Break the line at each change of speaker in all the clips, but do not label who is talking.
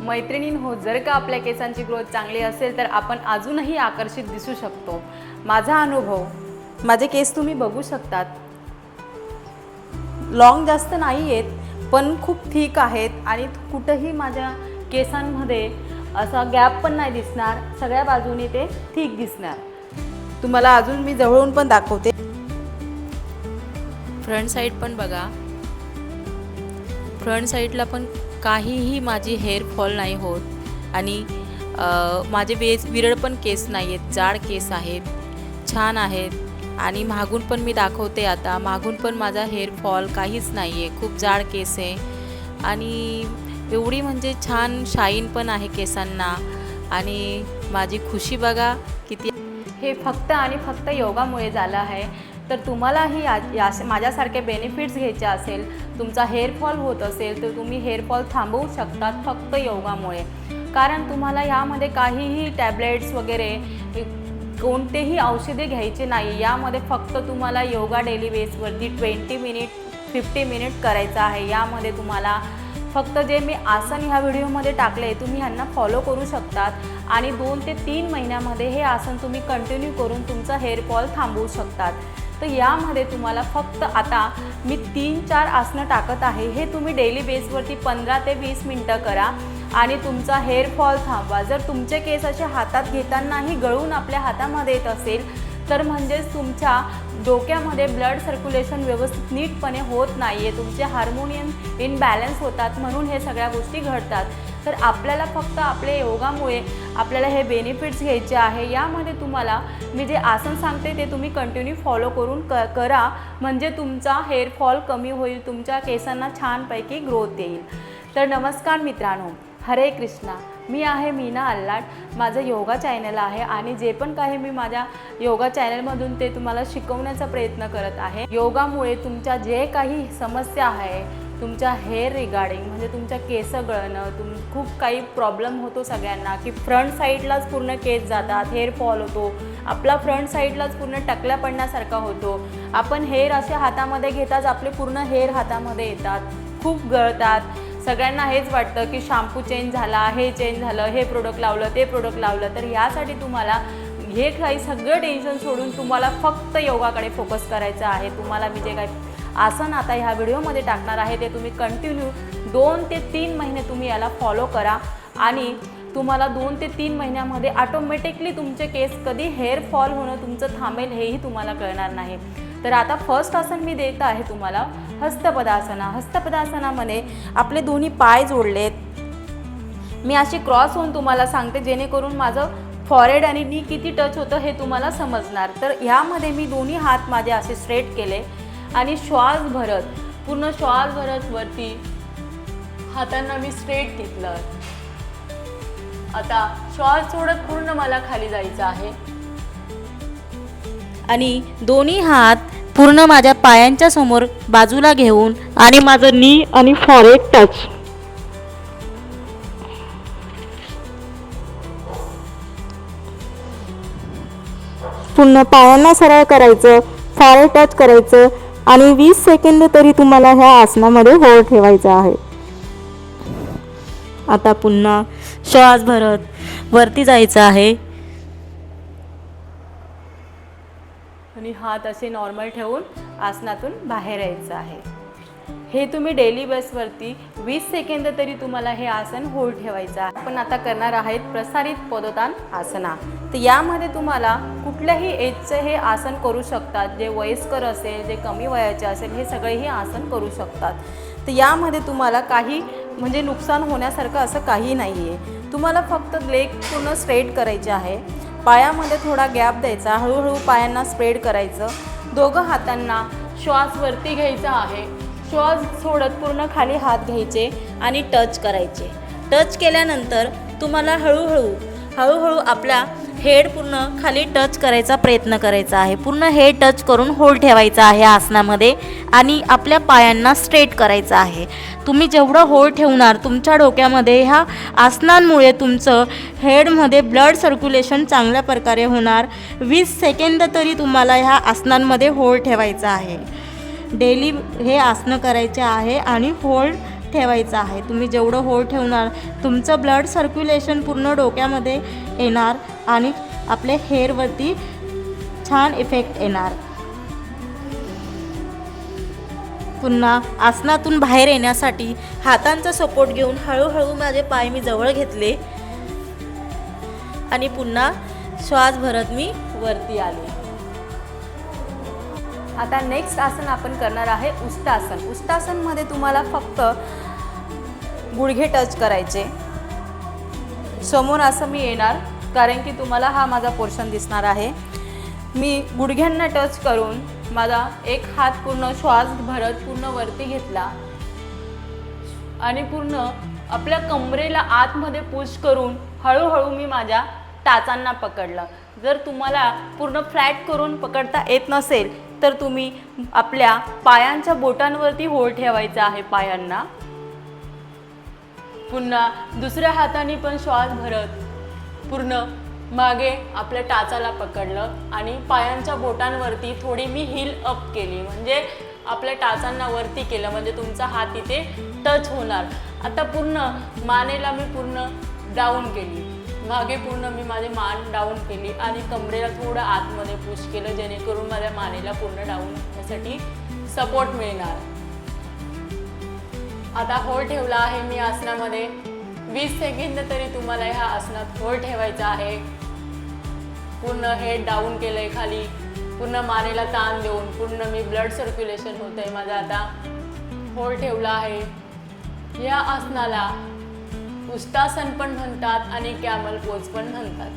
मैत्रिणींनो, जर का आपल्या केसांची ग्रोथ चांगली असेल तर आपण अजूनही आकर्षित दिसू शकतो। माझा अनुभव, माझे केस तुम्ही बघू शकतात, लॉंग जास्त नाही आहेत पण खूप थिक आहेत आणि कुठेही माझ्या केसांमध्ये असा गॅप पण नाही दिसणार, सगळ्या बाजूने ते थिक दिसणार। तुम्हाला अजून मी जवळून पण दाखवते। फ्रंट साइड पण बघा, फ्रंट साइडला पण काहीही माझी हेअर फॉल नाही होत आणि माझे विरळ पण केस नाही आहेत, जाड केस आहेत, छान आहेत। आणि मागून पण मी दाखवते, आता मागून पण माझा हेअर फॉल काहीच नाही आहे, खूप जाड केस आहे आणि एवढी म्हणजे छान शाईन पण आहे केसांना। आणि माझी खुशी बघा किती, हे फक्त आणि फक्त योगामुळे झालं आहे। तर तुम्हालाही माझ्यासारखे बेनिफिट्स घ्यायचे असेल, तुमचा हेअर फॉल होत असेल तर तुम्ही हेअर फॉल थांबवू शकतात फक्त योगामुळे। कारण तुम्हाला यामध्ये काहीही टॅबलेट्स वगैरे कोणतेही औषधे घ्यायचे नाही, यामध्ये फक्त तुम्हाला योगा डेली बेसवरती 20 मिनिट 50 मिनिट करायचं आहे। यामध्ये तुम्हाला फक्त जे मी आसन ह्या व्हिडिओमध्ये टाकले तुम्ही ह्यांना फॉलो करू शकतात आणि 2 ते 3 महिन्यामध्ये हे आसन तुम्ही कंटिन्यू करून तुमचा हेअर फॉल थांबवू शकतात। तर यामध्ये तुम्हाला फक्त आता मी 3-4 आसनं टाकत आहे, हे तुम्ही डेली बेसवरती 15 ते 20 मिनटं करा आणि तुमचा हेअर फॉल थांबवा। जर तुमचे केस असे हातात घेतानाही गळून आपल्या हातामध्ये येत असेल तर म्हणजेच तुमच्या डोक्यामध्ये ब्लड सर्क्युलेशन व्यवस्थित नीटपणे होत नाही आहे, तुमचे हार्मोनियम इनबॅलन्स होतात, म्हणून हे सगळ्या गोष्टी घडतात। तर आपल्याला फक्त आपल्या योगामुळे आपल्याला हे बेनिफिट्स घ्यायचे आहे। यामध्ये तुम्हाला मी जे आसन सांगते ते तुम्ही कंटिन्यू फॉलो करून करा, म्हणजे तुमचा हेअर फॉल कमी होईल, तुमच्या केसांना छानपैकी ग्रोथ येईल। तर नमस्कार मित्रांनो, हरे कृष्णा, मी आहे मीना अल्लाट, माझं योगा चॅनल आहे आणि जे पण काही मी माझ्या योगा चॅनलमधून ते तुम्हाला शिकवण्याचा प्रयत्न करत आहे। योगामुळे तुमच्या जे काही समस्या आहे, तुमच्या हेअर रिगार्डिंग म्हणजे तुमच्या केस गळणं, खूप काही प्रॉब्लेम होतो सगळ्यांना की फ्रंट साईडलाच पूर्ण केस जातात, हेअर फॉल होतो, आपला फ्रंट साईडलाच पूर्ण टकल्या पडण्यासारखा होतो, आपण हेअर असे हातामध्ये घेताच आपले पूर्ण हेअर हातामध्ये येतात, खूप गळतात, सगळ्यांना हेच वाटतं की शॅम्पू चेंज झाला, हे चेंज झालं, हे प्रोडक्ट लावलं, ते प्रोडक्ट लावलं। तर यासाठी तुम्हाला हे काही सगळं टेन्शन सोडून तुम्हाला फक्त योगाकडे फोकस करायचं आहे। तुम्हाला मी जे काही आसन आता ह्या व्हिडिओमध्ये टाकणार आहे ते तुम्ही कंटिन्यू 2 ते 3 महिने तुम्ही याला फॉलो करा आणि तुम्हाला 2 ते 3 महिन्यामध्ये ऑटोमॅटिकली तुमचे केस कधी हेअर फॉल होणं तुमचं थांबेल हेही तुम्हाला कळणार नाही। तर आता फर्स्ट आसन मी देत आहे तुम्हाला हस्तपदासना। हस्तपदासनामध्ये आपले दोन्ही पाय जोडलेत, मी अशी क्रॉस होऊन तुम्हाला सांगते जेणेकरून माझं फॉरहेड आणि नी किती टच होतं हे तुम्हाला समजणार। तर ह्यामध्ये मी दोन्ही हात माझे असे स्ट्रेट केले आणि श्वास भरत, पूर्ण श्वास भरत वरती हातांना मी स्ट्रेट घेतलं। आता श्वास सोडत पूर्ण मला खाली जायचं आहे आणि दोन्ही हात पूर्ण माझ्या पायांच्या समोर बाजूला घेऊन आणि माझं नी आणि फॉरहेड टच, पूर्ण पायांना सरळ करायचं, फॉरहेड टच करायचं आणि 20 सेकंद तरी तुम्हाला ह्या आसनामध्ये होल्ड ठेवायचं आहे। आता पुन्हा श्वास भरत वरती जायचं आहे आणि हात असे नॉर्मल ठेवून आसनातून बाहेर यायचं आहे। हे तुम्ही डेली बेसवरती 20 सेकंद तरी तुम्हाला हे आसन होल्ड ठेवायचं आहे। आपण आता करणार आहेत प्रसारित पदोत्तान आसना। तर यामध्ये तुम्हाला कुठल्याही एजचं हे आसन करू शकतात, जे वयस्कर असेल, जे कमी वयाचे असेल, हे सगळेही आसन करू शकतात। तर यामध्ये तुम्हाला काही म्हणजे नुकसान होण्यासारखं असं काही नाही आहे, तुम्हाला फक्त लेग पूर्ण स्ट्रेट करायचे आहे, पायामध्ये थोडा गॅप द्यायचा, हळूहळू पायांना स्प्रेड करायचं, दोघं हातांना श्वास वरती घ्यायचा आहे, श्वास सोडत पूर्ण खाली हात घ्यायचे आणि टच करायचे। टच केल्यानंतर तुम्हाला हळूहळू आपला हेड पूर्ण खाली टच करायचा प्रयत्न करायचा आहे, पूर्ण हेड टच करून होल्ड ठेवायचा आहे आसनामध्ये आणि आपल्या पायांना स्ट्रेट करायचं आहे। तुम्ही जेवढं होल्ड ठेवणार तुमच्या डोक्यामध्ये ह्या आसनांमुळे तुमचं हेडमध्ये ब्लड सर्क्युलेशन चांगल्या प्रकारे होणार। 20 सेकंद तरी तुम्हाला ह्या आसनांमध्ये होल्ड ठेवायचं आहे, डेली हे आसनं करायचे आहे आणि होल्ड
ठेवायचा आहे. तुम्ही जेवढं होल्ड ठेवणार तुमचं ब्लड सर्क्युलेशन पूर्ण डोक्यामध्ये येणार आणि आपले हेअरवरती छान इफेक्ट येणार. पुन्हा आसनातून बाहेर येण्यासाठी हातांचा सपोर्ट घेऊन हळूहळू माझे पाय मी जवळ घेतले आणि पुन्हा श्वास भरत मी वरती आले.
आता नेक्स्ट आसन आपण करणार आहे उष्टासन. उष्टासनमध्ये तुम्हाला फक्त गुडघे टच करायचे. समोर असं मी येणार, कारण की तुम्हाला हा माझा पोर्शन दिसणार आहे. मी गुडघ्यांना टच करून माझा एक हात पूर्ण श्वास भरत पूर्ण वरती घेतला आणि पूर्ण आपल्या कमरेला आतमध्ये पुश करून हळूहळू मी माझ्या टाचांना पकडलं. जर तुम्हाला पूर्ण फ्लॅट करून पकडता येत नसेल तर तुम्ही आपल्या पायांच्या बोटांवरती होल्ड ठेवायचा आहे पायांना. पुन्हा दुसऱ्या हाताने पण श्वास भरत पूर्ण मागे आपल्या टाचाला पकडलं आणि पायांच्या बोटांवरती थोडी मी हील अप केली, म्हणजे आपल्या टाचांना वरती केलं, म्हणजे तुमचा हात इथे टच होणार. आता पूर्ण मानेला मी पूर्ण डाऊन केली, मागे पूर्ण मी माझी मान डाऊन केली आणि कमरेला थोडं आतमध्ये पुश केलं, जेणेकरून माझ्या मानेला पूर्ण डाऊन होण्यासाठी सपोर्ट मिळणार. आता होल्ड ठेवला आहे मी आसनामध्ये 20 सेकंद तरी तुम्हाला ह्या आसनात होल्ड ठेवायचा आहे. पूर्ण हेड डाऊन केलंय खाली, पूर्ण मानेला ताण देऊन पूर्ण मी ब्लड सर्क्युलेशन होतंय माझं. आता होल्ड ठेवला आहे. या आसनाला उष्टासन पण म्हणतात आणि कॅमल पोज पण म्हणतात.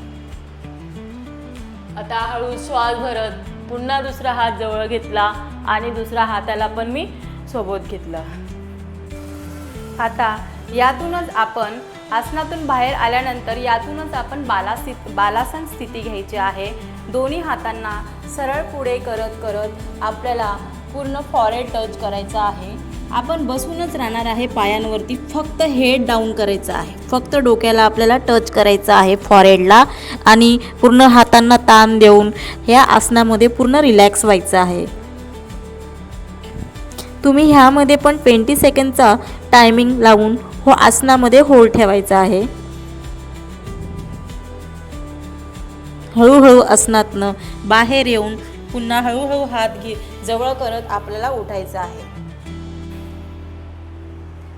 आता हळू श्वास भरत पुन्हा दुसरा हात जवळ घेतला आणि दुसऱ्या हाताला पण मी सोबत घेतलं. आता यातूनच आपण आसनातून बाहेर आल्यानंतर यातूनच आपण बालासन स्थिती घ्यायची आहे. दोन्ही हातांना सरळ पुढे करत करत आपल्याला पूर्ण फॉरहेड टच करायचं आहे. आपण बसूनच राहणार आहे पायांवरती, फक्त हेड डाऊन करायचं आहे, फक्त डोक्याला आपल्याला टच करायचं आहे फॉरहेडला आणि पूर्ण हातांना ताण देऊन ह्या आसनामध्ये पूर्ण रिलॅक्स व्हायचं आहे. तुम्ही ह्यामध्ये पण 20 सेकंदचा टायमिंग लावून आसनामध्ये होल्ड ठेवायचा आहे. हळूहळू आसनातनं बाहेर येऊन पुन्हा हळूहळू हात जवळ करत आपल्याला उठायचं आहे.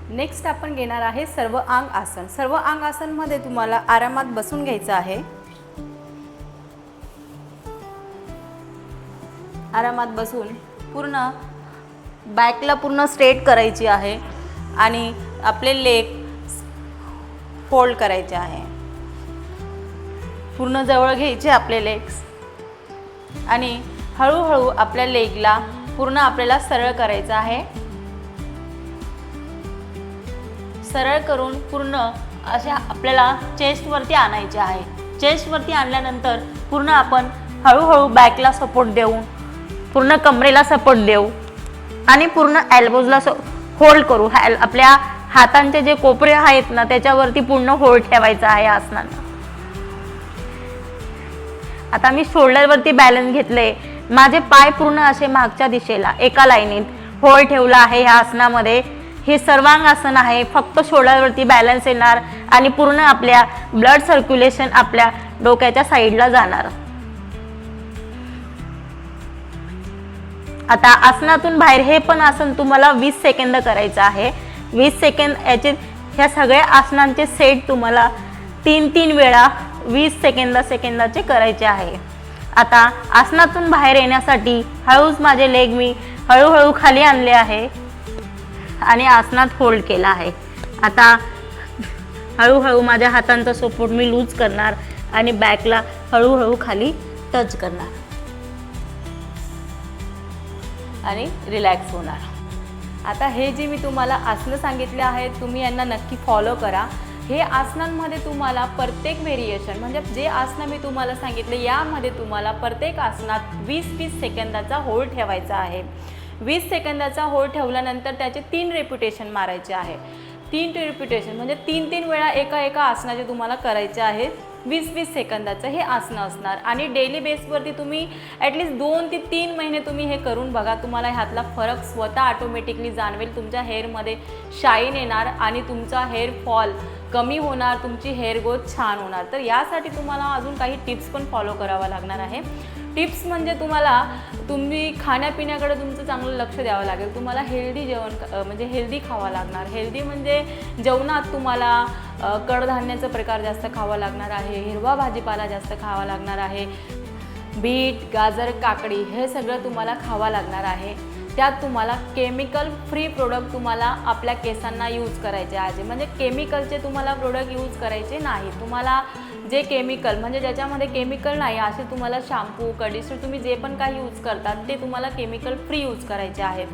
नेक्स्ट आपण घेणार आहे सर्व अंग आसन. सर्व अंग आसनमध्ये तुम्हाला आरामात बसून घ्यायचं आहे. आरामात बसून पूर्ण बॅकला पूर्ण स्ट्रेट करायची आहे आणि आपले लेग फोल्ड करायचे आहे. पूर्ण जवळ घ्यायचे आपले लेग्स आणि हळूहळू आपल्या लेगला पूर्ण आपल्याला सरळ करायचं आहे. सरळ करून पूर्ण अशा आपल्याला चेस्टवरती आणायचे आहे. चेस्टवरती आणल्यानंतर पूर्ण आपण हळूहळू बॅकला सपोर्ट देऊन पूर्ण कमरेला सपोर्ट देऊ आणि पूर्ण एल्बोजला होल्ड करू. आपल्या हातांचे जे कोपरे आहेत ना त्याच्यावरती पूर्ण होल्ड ठेवायचा आहे आसनाला. आता मी शोल्डरवरती बॅलन्स घेतले. माझे पाय पूर्ण असे मागच्या दिशेला एका लाईनीत होल्ड ठेवला आहे ह्या आसनामध्ये. हे सर्वांग आसन आहे. फक्त शोल्डरवरती बॅलन्स येणार आणि पूर्ण आपल्या ब्लड सर्क्युलेशन आपल्या डोक्याच्या साईडला जाणार. आता आसनातून बाहेर हे पण आसन तुम्हाला 20 सेकंद करायचं आहे. 20 सेकंद याचे ह्या सगळ्या आसनांचे सेट तुम्हाला 3 वेळा 20 सेकंदाचे करायचे आहे. आता आसनातून बाहेर येण्यासाठी हळूच माझे लेग मी हळूहळू खाली आणले आहे आणि आसनात होल्ड केला आहे. आता हळूहळू माझ्या हातांचा सपोर्ट मी लूज करणार आणि बॅकला हळूहळू खाली टच करणार आणि रिलॅक्स होणार. आता हे जे मी तुम्हाला आसनं सांगितले आहेत तुम्ही यांना नक्की फॉलो करा. हे आसनांमध्ये तुम्हाला प्रत्येक व्हेरिएशन म्हणजे जे आसनं मी तुम्हाला सांगितले यामध्ये तुम्हाला प्रत्येक आसनात 20-20 सेकंदाचा होल्ड ठेवायचा आहे. 20 सेकंदाचा होल्ड ठेवल्यानंतर त्याचे 3 रिपिटेशन मारायचे आहे. 3 रिपिटेशन म्हणजे 3 वेळा एका आसनाचे तुम्हाला करायचे आहेत. 20-20 सेकंदाचं हे आसनं असणार आणि डेली बेसवरती तुम्ही ॲटलिस्ट 2 ते 3 महिने तुम्ही हे करून बघा. तुम्हाला ह्यातला फरक स्वतः ऑटोमॅटिकली जाणवेल. तुमच्या हेअरमध्ये शाईन येणार आणि तुमचा हेअर फॉल कमी होणार, तुमची हेअर ग्रोथ छान होणार. तर यासाठी तुम्हाला अजून काही टिप्स पण फॉलो करावा लागणार आहे. टिप्स म्हणजे तुम्ही खाण्यापिण्याकडे तुमचं चांगलं लक्ष द्यावं लागेल. तुम्हाला हेल्दी जेवण म्हणजे हेल्दी खावं लागणार. हेल्दी म्हणजे जेवणात तुम्हाला कडधान्याचा प्रकार जास्त खावा लागणार आहे, हिरवा भाजीपाला जास्त खावा लागणार आहे, बीट, गाजर, काकडी हे सगळं तुम्हाला खावा लागणार आहे. त्यात तुम्हाला केमिकल फ्री प्रोडक्ट तुम्हाला आपल्या केसांना यूज करायचे आहे. म्हणजे केमिकलचे तुम्हाला प्रोडक्ट यूज करायचे नाही. तुम्हाला जे केमिकल म्हणजे ज्याच्यामध्ये केमिकल नाही असे तुम्हाला शॅम्पू, कंडिशनर तुम्ही जे पण काही यूज करतात ते तुम्हाला केमिकल फ्री यूज करायचे आहेत.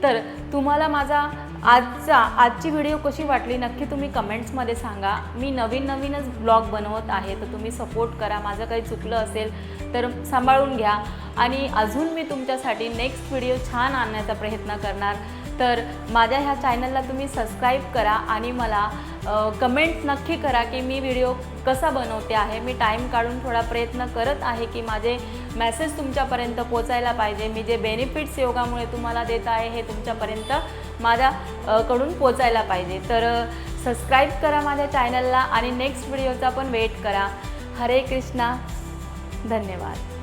तर तुम्हाला माझा आजची व्हिडिओ कशी वाटली नक्की तुम्ही कमेंट्समध्ये सांगा. मी नवीनच ब्लॉग बनवत आहे, तर तुम्ही सपोर्ट करा. माझं काही चुकलं असेल तर सांभाळून घ्या आणि अजून मी तुमच्यासाठी नेक्स्ट व्हिडिओ छान आणण्याचा प्रयत्न करणार. तर माझ्या ह्या चॅनलला तुम्ही सबस्क्राईब करा आणि मला कमेंट नक्की करा की मी व्हिडिओ कसा बनवते आहे. मी टाईम काढून थोडा प्रयत्न करत आहे की माझे मेसेज तुमच्यापर्यंत पोचायला पाहिजे. मी जे बेनिफिट्स योगामुळे तुम्हाला देत आहे हे तुमच्यापर्यंत माझ्याकडून पोचायला पाहिजे. तर सबस्क्राईब करा माझ्या चॅनलला आणि नेक्स्ट व्हिडिओचा पण वेट करा. हरे कृष्णा, धन्यवाद.